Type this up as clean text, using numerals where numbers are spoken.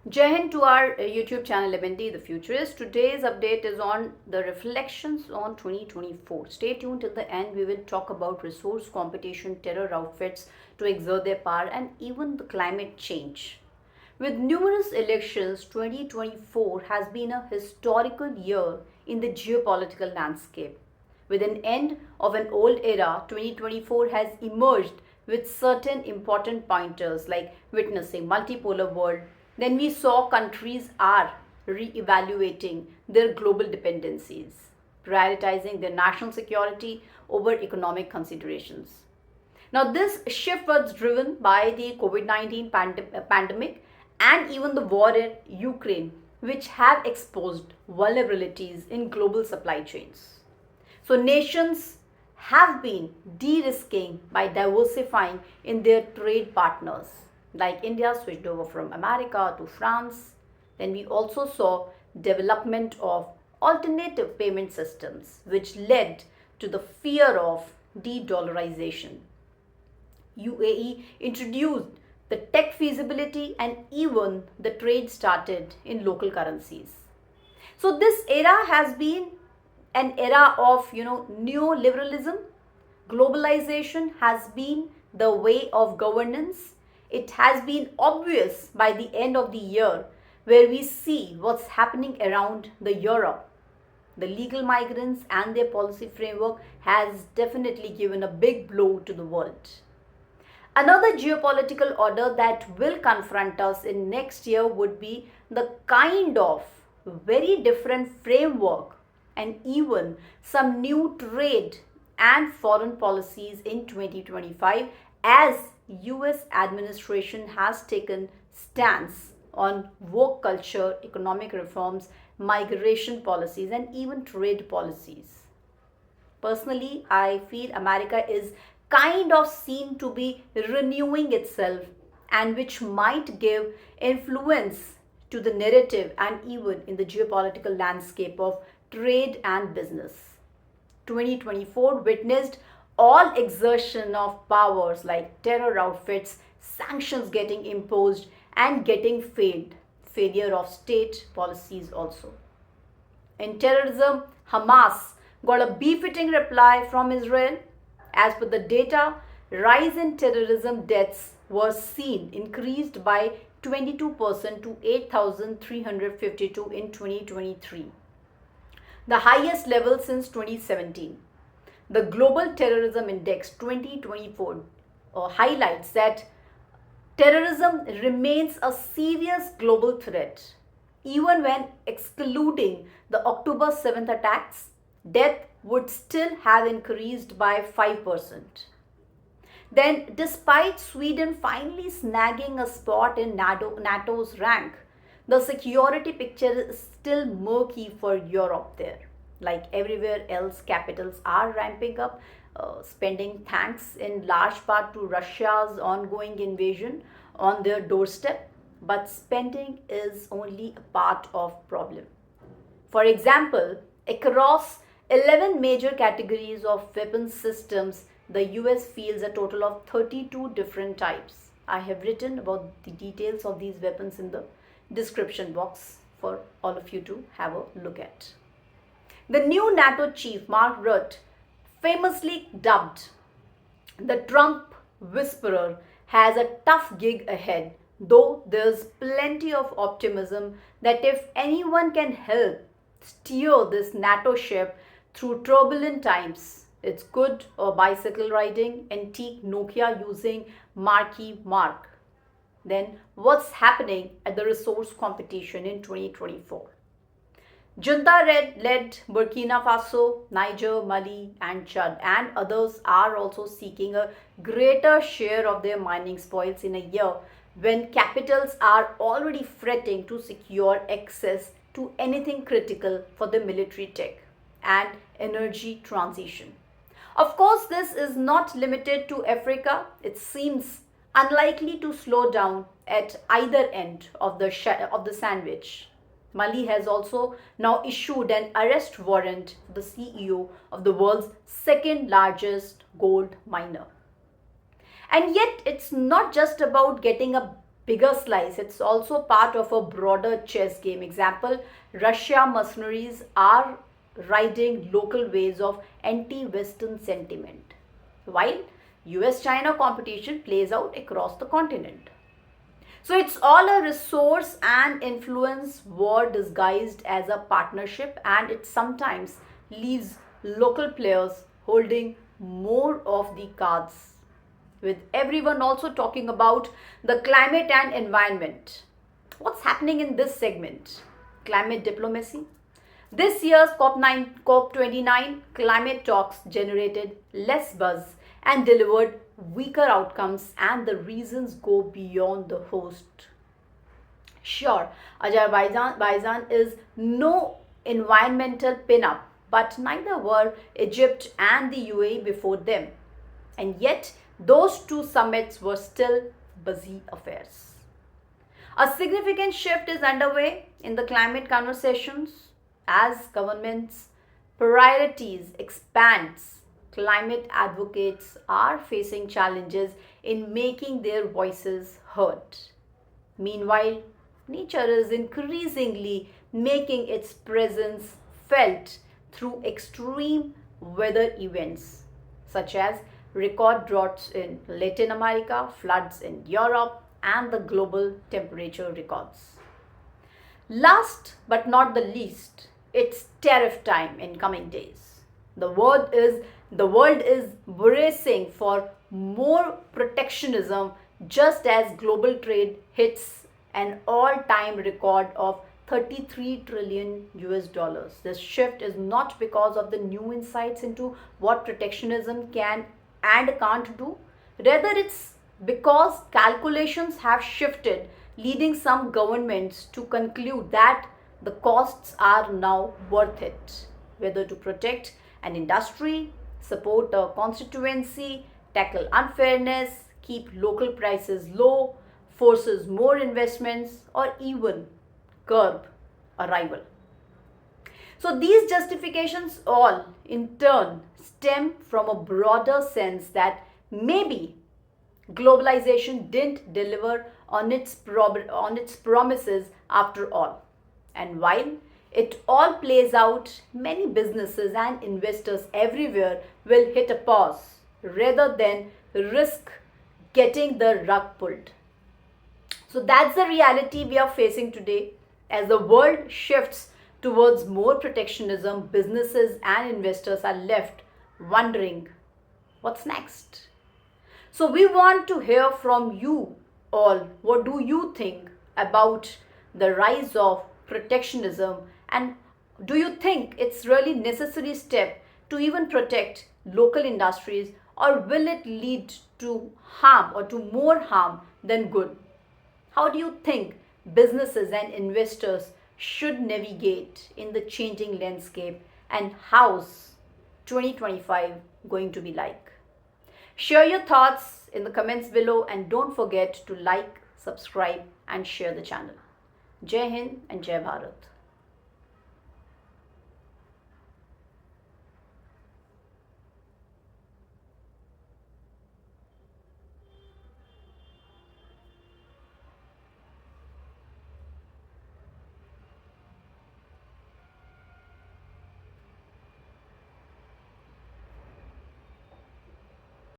Jai Hind to our YouTube channel Levendi the Futurist. Today's update is on the reflections on 2024. Stay tuned till the end. We will talk about resource competition, terror outfits to exert their power, and even the climate change. With numerous elections, 2024 has been a historical year in the geopolitical landscape. With an end of an old era, 2024 has emerged with certain important pointers like witnessing multipolar world. Then we saw countries are re-evaluating their global dependencies, prioritizing their national security over economic considerations. Now, this shift was driven by the COVID-19 pandemic and even the war in Ukraine, which have exposed vulnerabilities in global supply chains. So, nations have been de risking by diversifying in their trade partners, like India switched over from America to France. Then we also saw development of alternative payment systems, which led to the fear of de-dollarization. UAE introduced the tech feasibility and even the trade started in local currencies. So this era has been an era of neoliberalism. Globalization has been the way of governance. It has been obvious by the end of the year where we see what's happening around the Europe. The legal migrants and their policy framework has definitely given a big blow to the world. Another geopolitical order that will confront us in next year would be the kind of very different framework and even some new trade and foreign policies in 2025 as US administration has taken stance on woke culture, economic reforms, migration policies and even trade policies. Personally, I feel America is kind of seen to be renewing itself and which might give influence to the narrative and even in the geopolitical landscape of trade and business. 2024 witnessed all exertion of powers like terror outfits, sanctions getting imposed and getting failure of state policies also. In terrorism, Hamas got a befitting reply from Israel. As per the data, rise in terrorism deaths was seen increased by 22% to 8,352 in 2023, the highest level since 2017. The Global Terrorism Index 2024 highlights that terrorism remains a serious global threat. Even when excluding the October 7th attacks, death would still have increased by 5%. Then, despite Sweden finally snagging a spot in NATO's rank, the security picture is still murky for Europe there. Like everywhere else, capitals are ramping up spending thanks in large part to Russia's ongoing invasion on their doorstep. But spending is only a part of problem. For example, across 11 major categories of weapons systems, the US fields a total of 32 different types. I have written about the details of these weapons in the description box for all of you to have a look at. The new NATO chief, Mark Rutte, famously dubbed the Trump whisperer, has a tough gig ahead, though there's plenty of optimism that if anyone can help steer this NATO ship through turbulent times, it's good or bicycle riding, antique Nokia using marquee mark. Then what's happening at the resource competition in 2024? Junta-led Burkina Faso, Niger, Mali and Chad and others are also seeking a greater share of their mining spoils in a year when capitals are already fretting to secure access to anything critical for the military tech and energy transition. Of course, this is not limited to Africa. It seems unlikely to slow down at either end of the sandwich. Mali has also now issued an arrest warrant for the CEO of the world's second largest gold miner. And yet, it's not just about getting a bigger slice. It's also part of a broader chess game. Example, Russia mercenaries are riding local waves of anti-Western sentiment, while US-China competition plays out across the continent. So it's all a resource and influence war disguised as a partnership, and it sometimes leaves local players holding more of the cards, with everyone also talking about the climate and environment. What's happening in this segment? Climate diplomacy. This year's COP29 climate talks generated less buzz and delivered weaker outcomes, and the reasons go beyond the host. Sure, Azerbaijan is no environmental pinup, but neither were Egypt and the UAE before them. And yet, those two summits were still busy affairs. A significant shift is underway in the climate conversations as governments' priorities expands. Climate advocates are facing challenges in making their voices heard. Meanwhile, nature is increasingly making its presence felt through extreme weather events such as record droughts in Latin America, floods in Europe, and the global temperature records. Last but not the least, it's tariff time in coming days. The world is bracing for more protectionism just as global trade hits an all-time record of 33 trillion US dollars. This shift is not because of the new insights into what protectionism can and can't do. Rather, it's because calculations have shifted, leading some governments to conclude that the costs are now worth it, whether to protect an industry, support a constituency, tackle unfairness, keep local prices low, forces more investments, or even curb a rival. So these justifications all in turn stem from a broader sense that maybe globalization didn't deliver on its promises after all. And while it all plays out, many businesses and investors everywhere will hit a pause rather than risk getting the rug pulled. So that's the reality we are facing today. As the world shifts towards more protectionism, businesses and investors are left wondering what's next. So we want to hear from you all. What do you think about the rise of protectionism, and do you think it's really necessary step to even protect local industries, or will it lead to harm or to more harm than good? How do you think businesses and investors should navigate in the changing landscape, and how's 2025 going to be like? Share your thoughts in the comments below, and don't forget to like, subscribe and share the channel. Jai Hind and Jai Bharat.